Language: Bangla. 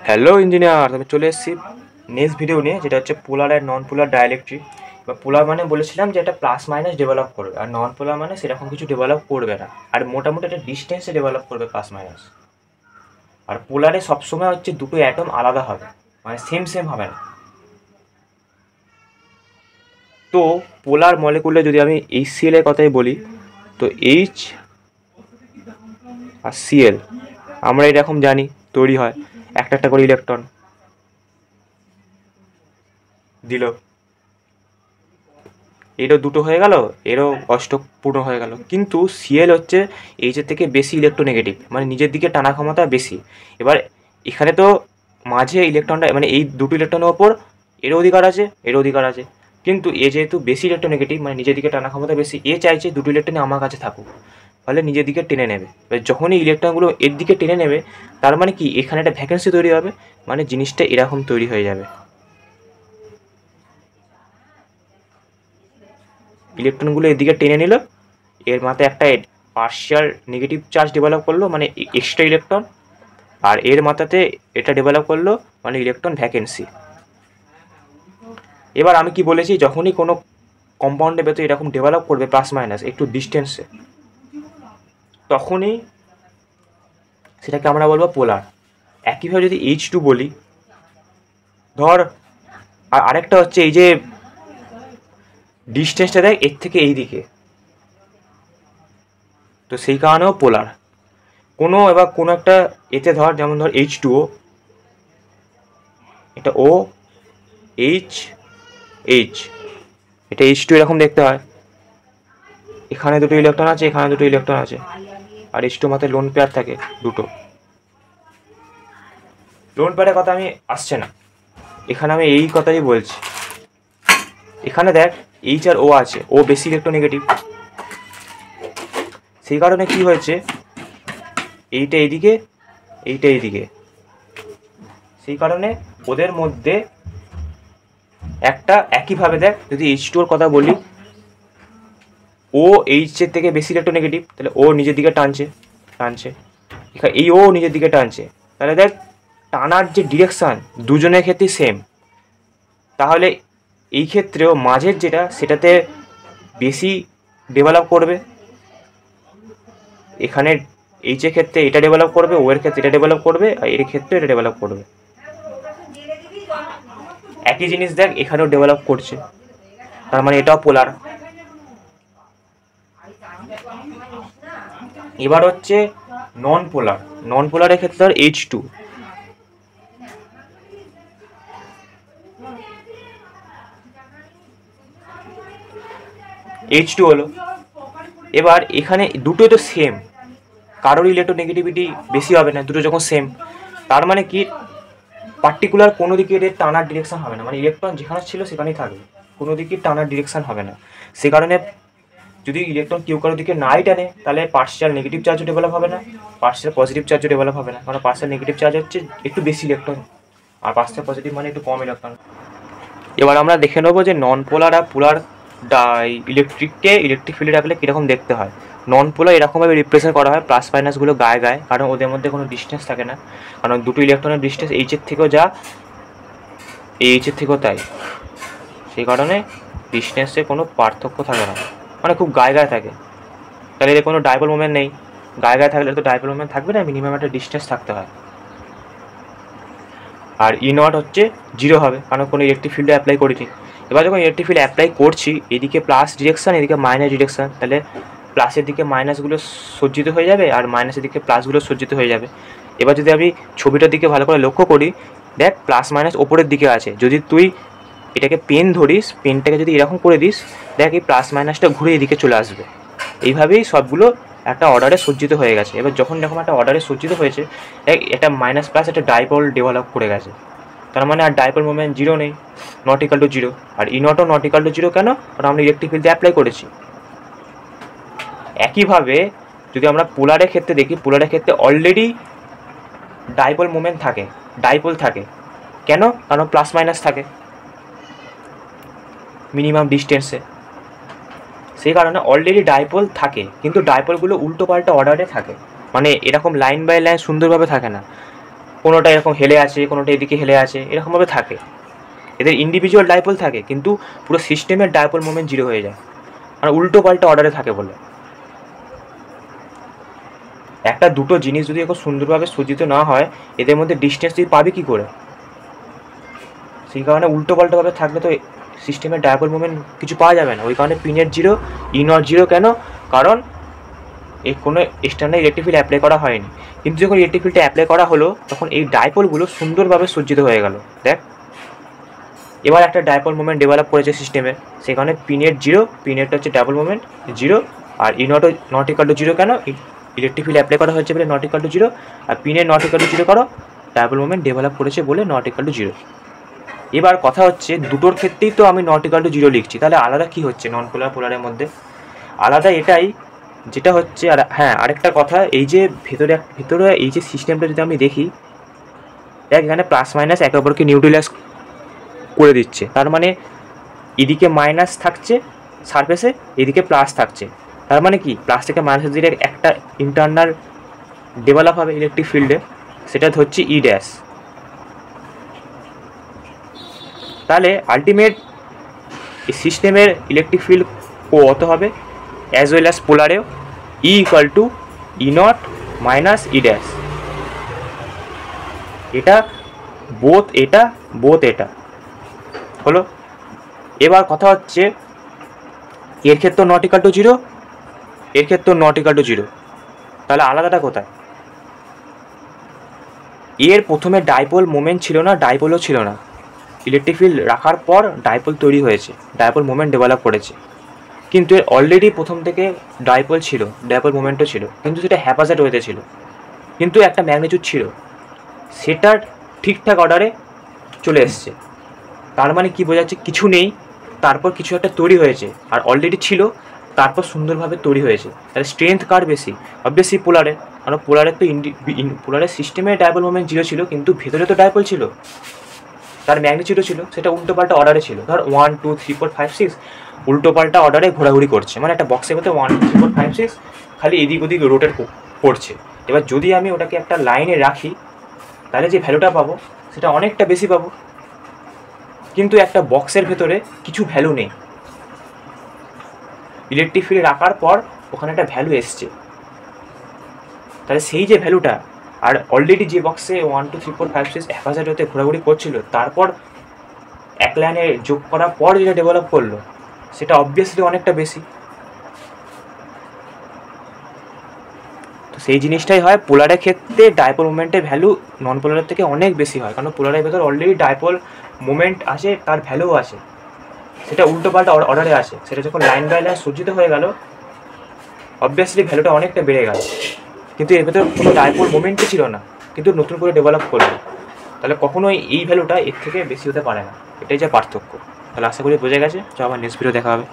হ্যালো ইঞ্জিনিয়ার, আমি চলে এসেছি নেক্সট ভিডিও নিয়ে, যেটা হচ্ছে পোলার আর নন পোলার ডাইইলেকট্রিক। বা পোলার মানে বলেছিলাম যে এটা প্লাস মাইনাস ডেভেলপ করবে, আর নন পোলার মানে সেরকম কিছু ডেভেলপ করবে না, আর মোটামুটি একটা ডিস্টেন্সে ডেভেলপ করবে প্লাস মাইনাস। আর পোলারে সবসময় হচ্ছে দুটো অ্যাটম আলাদা হবে, মানে সেম সেম হবে না। তো পোলার মলিকুলে যদি আমি HCl এর কথাই বলি, তো এইচ আর Cl আমরা এরকম জানি তৈরি হয় একটা একটা করে ইলেকট্রন দিল, এরও দুটো হয়ে গেল, এরও অষ্টক পূর্ণ হয়ে গেল। কিন্তু Cl হচ্ছে এইচের থেকে বেশি ইলেকট্রোনেগেটিভ, মানে নিজের দিকে টানা ক্ষমতা বেশি। এবার এখানে তো মাঝে ইলেকট্রনটা, মানে এই দুটো ইলেকট্রনের ওপর এরও অধিকার আছে, এরও অধিকার আছে। কিন্তু এ যেহেতু বেশি ইলেকট্রোনেগেটিভ, মানে নিজের দিকে টানা ক্ষমতা বেশি, এ চাইছে দুটো ইলেকট্রনই আমার কাছে থাকুক, ফলে নিজের দিকে টেনে নেবে। এবার যখনই ইলেকট্রনগুলো এর দিকে টেনে নেবে, তার মানে কি এখানে একটা ভ্যাকেন্সি তৈরি হবে, মানে জিনিসটা এরকম তৈরি হয়ে যাবে। ইলেকট্রনগুলো এদিকে টেনে নিল, এর মাথায় একটা পার্শিয়াল নেগেটিভ চার্জ ডেভেলপ করলো, মানে এক্সট্রা ইলেকট্রন, আর এর মাথাতে এটা ডেভেলপ করলো, মানে ইলেকট্রন ভ্যাকেন্সি। এবার আমি কি বলেছি, যখনই কোনো কম্পাউন্ডের ভেতরে এরকম ডেভেলপ করবে প্লাস মাইনাস একটু ডিস্টেন্সে, তখনই সেটাকে আমরা বলবো পোলার। একইভাবে যদি H2 বলি, ধর, আর আরেকটা হচ্ছে এই যে ডিস্টেন্সটা দেয় এর থেকে এই দিকে, তো সেই কারণেও পোলার। এবার কোনো একটা এতে ধর, যেমন ধর H2O, এটা O H H, এটা H2 এরকম দেখতে হয়। এখানে দুটো ইলেকট্রন আছে, এখানে দুটো ইলেকট্রন আছে, আর H2 মাথায় লোন পেয়ার থাকে দুটো। লোন পেয়ারের কথা আমি আসছে না, এখানে আমি এই কথাই বলছি। এখানে দেখ H আর O আছে, O বেশি ইলেকট্রোনেগেটিভ, সেই কারণে কি হয়েছে, এইটা এইদিকে, এইটা এইদিকে, সেই কারণে ওদের মধ্যে একটা একইভাবে দেখ, যদি H2 ওর কথা বলি, ও এইচের থেকে বেশি ইলেকট্রোনেগেটিভ, তাহলে ও নিজের দিকে টানছে টানছে, এখানে এই ও নিজের দিকে টানছে, তাহলে দেখ টানার যে ডিরেকশান দুজনের ক্ষেত্রেই সেম। তাহলে এই ক্ষেত্রেও মাঝের যেটা সেটাতে বেশি ডেভেলপ করবে, এখানে এইচের ক্ষেত্রে এটা ডেভেলপ করবে, ও এর ক্ষেত্রে এটা ডেভেলপ করবে, আর এর ক্ষেত্রে এটা ডেভেলপ করবে। একই জিনিস দেখ এখানেও ডেভেলপ করছে, তার মানে এটাও পোলার। এবার হচ্ছে নন পোলার। নন পোলারের ক্ষেত্রে ধর H2, H2 হলো। এবার এখানে দুটোই তো সেম, কারোর ইলেকট্রোনেগেটিভিটি বেশি হবে না, দুটো যখন সেম, তার মানে কি পার্টিকুলার কোনো দিকে এদের টানার ডিরেকশন হবে না, মানে ইলেকট্রন যেখানে ছিল সেখানেই থাকবে, কোনো দিকে টানার ডিরেকশন হবে না। সে কারণে যদি ইলেকট্রন কেউ কারোর দিকে নাই টানে, তাহলে পার্শিয়াল নেগেটিভ চার্জও ডেভেলপ হবে না, পার্শিয়াল পজিটিভ চার্জও ডেভেলপ হবে না, কারণ পার্শিয়াল নেগেটিভ চার্জ হচ্ছে একটু বেশি ইলেকট্রন, আর পার্শিয়াল পজিটিভ মানে একটু কম ইলেকট্রন। এবার আমরা দেখে নেবো যে নন পোলার আর পোলার ইলেকট্রিককে ইলেকট্রিক ফিল্ডে রাখলে কীরকম দেখতে হয়। নন পোলার এরকমভাবে রিপ্রেজেন্ট করা হয়, প্লাস মাইনাসগুলো গায়ে গায়ে, কারণ ওদের মধ্যে কোনো ডিস্টেন্স থাকে না, কারণ দুটো ইলেকট্রনের ডিস্টেন্স এইচের থেকেও যা, এইচের থেকেও তাই, সেই কারণে ডিস্টেন্সে কোনো পার্থক্য থাকে না, মানে খুব গায়ে গায়ে থাকে। তাহলে এদের কোনো ডাইপোল মোমেন্ট নেই, গায়ে গায়ে থাকলে তো ডাইপোল মোমেন্ট থাকবে না, মিনিমাম একটা ডিস্টেন্স থাকতে হয়। আর E0 হচ্ছে 0 হবে, কারণ কোনো ইলেকট্রিক ফিল্ডে অ্যাপ্লাই করিনি। এবার যখন ইলেকট্রিক ফিল্ড অ্যাপ্লাই করছি, এদিকে প্লাস ডিরেকশান, এদিকে মাইনাস ডিরেকশান, তাহলে প্লাসের দিকে মাইনাসগুলো সজ্জিত হয়ে যাবে, আর মাইনাসের দিকে প্লাসগুলো সজ্জিত হয়ে যাবে। এবার যদি আমি ছবিটার দিকে ভালো করে লক্ষ্য করি, দেখ প্লাস মাইনাস ওপরের দিকে আছে, যদি তুই এটাকে পেন ধরিস, পেনটাকে যদি এরকম করে দিস, দেখ এই প্লাস মাইনাসটা ঘুরে এদিকে চলে আসবে। এইভাবেই সবগুলো একটা অর্ডারে সজ্জিত হয়ে গেছে। এবার যখন একটা অর্ডারে সজ্জিত হয়েছে, একটা মাইনাস প্লাস একটা ডাইপোল ডেভেলপ করে গেছে, তার মানে আর ডাইপোল মোমেন্ট 0 নেই, নট ইকাল টু 0। আর E0ও নট ইকাল টু 0 কেন? কারণ আমরা ইলেকট্রিক ফিল্ডে অ্যাপ্লাই করেছি। একইভাবে যদি আমরা পোলারের ক্ষেত্রে দেখি, পোলারের ক্ষেত্রে অলরেডি ডাইপোল মোমেন্ট থাকে, ডাইপোল থাকে কেন? কারণ প্লাস মাইনাস থাকে মিনিমাম ডিস্টেন্সে, সেই কারণে অলরেডি ডাইপোল থাকে, কিন্তু ডাইপোলগুলো উল্টো পাল্টা অর্ডারে থাকে, মানে এরকম লাইন বাই লাইন সুন্দরভাবে থাকে না। কোনোটা এরকম হেলে আছে, কোনোটা এদিকে হেলে আছে, এরকমভাবে থাকে। এদের ইন্ডিভিজুয়াল ডাইপোল থাকে কিন্তু পুরো সিস্টেমের ডাইপোল মোমেন্ট জিরো হয়ে যায়, আর উল্টো পাল্টা অর্ডারে থাকে বলে। একটা দুটো জিনিস যদি এখন সুন্দরভাবে সজ্জিত না হয়, এদের মধ্যে ডিস্টেন্স তুই পাবি কী করে? সেই কারণে উল্টো পাল্টাভাবে থাকলে তো সিস্টেমের ডাইপোল মোমেন্ট কিছু পাওয়া যাবে না। ওই কারণে P net zero, E not zero. কেন? কারণ এই কোনো এক্সটার্নাল ইলেকট্রিক ফিল্ড অ্যাপ্লাই করা হয়নি। কিন্তু যখন ইলেকট্রিক ফিল্ডটা অ্যাপ্লাই করা হলো, তখন এই ডাইপোলগুলো সুন্দরভাবে সজ্জিত হয়ে গেল। দেখ, এবার একটা ডাইপোল মোমেন্ট ডেভেলপ করেছে সিস্টেমে, সেখানে পি নেট জিরো, পি নেটটা হচ্ছে ডাবল মোমেন্ট জিরো, আর E not equal to zero. কেন? ইলেকট্রিক ফিল্ড অ্যাপ্লাই করা হয়েছে বলে নট ইকাল টু জিরো, আর P net not equal to zero করো, ডাবল মোমেন্ট ডেভেলপ করেছে বলে নট ইকাল টু জিরো। এবার কথা হচ্ছে, দুটোর ক্ষেত্রেই তো আমি নট ইকাল টু জিরো লিখছি, তাহলে আলাদা কী হচ্ছে নন পোলার পোলারের মধ্যে? আলাদা এটাই যেটা হচ্ছে। আর হ্যাঁ, আরেকটা কথা, এই যে ভেতরে এই যে সিস্টেমটা যদি আমি দেখি, দেখ এখানে প্লাস মাইনাস একে অপরকে নিউট্রালাইজ করে দিচ্ছে। তার মানে এদিকে মাইনাস থাকছে সারফেসে, এদিকে প্লাস থাকছে। তার মানে কি, প্লাস থেকে মাইনাসের দিকে একটা ইন্টারনাল ডেভেলপ হবে ইলেকট্রিক ফিল্ডে, সেটা হচ্ছে ই ড্যাশ। তাহলে আলটিমেট এই সিস্টেমের ইলেকট্রিক ফিল্ড কত হবে, অ্যাজ ওয়েল অ্যাজ পোলারেও, E equal to E not minus E dash. এটা বোথ এটা হলো। এবার কথা হচ্ছে, এর ক্ষেত্রে নট ইকাল টু জিরো, এর ক্ষেত্রে নট ইকাল টু জিরো। তাহলে আলাদাটা কোথায়? এর প্রথমে ডাইপোল মোমেন্ট ছিল না, ডাইপোলও ছিল না। ইলেকট্রিক ফিল্ড রাখার পর ডাইপোল তৈরি হয়েছে, ডাইপোল মোমেন্ট ডেভেলপ করেছে। কিন্তু এর অলরেডি প্রথম থেকে ডাইপোল ছিল, ডাইপোল মোমেন্টও ছিল, কিন্তু সেটা হ্যাপাজার্ড ওয়েতে ছিল, কিন্তু একটা ম্যাগনিটিউড ছিল, সেটা ঠিকঠাক অর্ডারে চলে এসছে। তার মানে কি বোঝাচ্ছে, কিছু নেই, তারপর কিছু একটা তৈরি হয়েছে, আর অলরেডি ছিল, তারপর সুন্দরভাবে তৈরি হয়েছে। তাহলে স্ট্রেংথ কার বেশি? অবভিয়াসলি পোলারে। কারণ পোলারের তো পোলারের সিস্টেমে ডাইপোল মোমেন্ট জিরো ছিল, কিন্তু ভেতরে তো ডাইপোল ছিল, তার ম্যাগনিটিউডও ছিল, সেটা উল্টো পাল্টা অর্ডারে ছিল। ধর 1 2 3 4 5 6 উল্টো পাল্টা অর্ডারে ঘোরাঘুরি করছে, মানে একটা বক্সের মধ্যে 1 2 3 4 5 6 খালি এদিক ওদিক রোটেট করছে। এবার যদি আমি ওটাকে একটা লাইনে রাখি, তাহলে যে ভ্যালুটা পাবো সেটা অনেকটা বেশি পাবো, কিন্তু একটা বক্সের ভেতরে কিছু ভ্যালু নেই। ইলেকট্রিক ফিল্ড রাখার পর ওখানে একটা ভ্যালু এসছে, তাহলে সেই যে ভ্যালুটা, আর অলরেডি যে বক্সে 1 2 3 4 5 6 হ্যাপাজার্ড হতে ঘোরাঘুরি করছিল, তারপর এক লাইনে যোগ করার পর যেটা ডেভেলপ করলো, সেটা অবভিয়াসলি অনেকটা বেশি। তো সেই জিনিসটাই হয় পোলারের ক্ষেত্রে, ডাইপোল মোমেন্টের ভ্যালু নন পোলারের থেকে অনেক বেশি হয়, কারণ পোলারের ভেতর অলরেডি ডাইপোল মোমেন্ট আছে, তার ভ্যালু আছে, সেটা উল্টো পাল্টা অর্ডারে আছে। সেটা যখন লাইন বাই লাইন সজ্জিত হয়ে গেল, অবভিয়াসলি ভ্যালুটা অনেকটা বেড়ে গেল, কিন্তু এর ভেতর কোনো ডাইপোল মোমেন্টই ছিল না, কিন্তু নতুন করে ডেভেলপ করলো। তাহলে কখনোই এই ভ্যালুটা এর থেকে বেশি হতে পারে না, এটাই যা পার্থক্য। তাহলে আশা করি বোঝা গেছে। তো আবার নেক্সট ভিডিও দেখা হবে।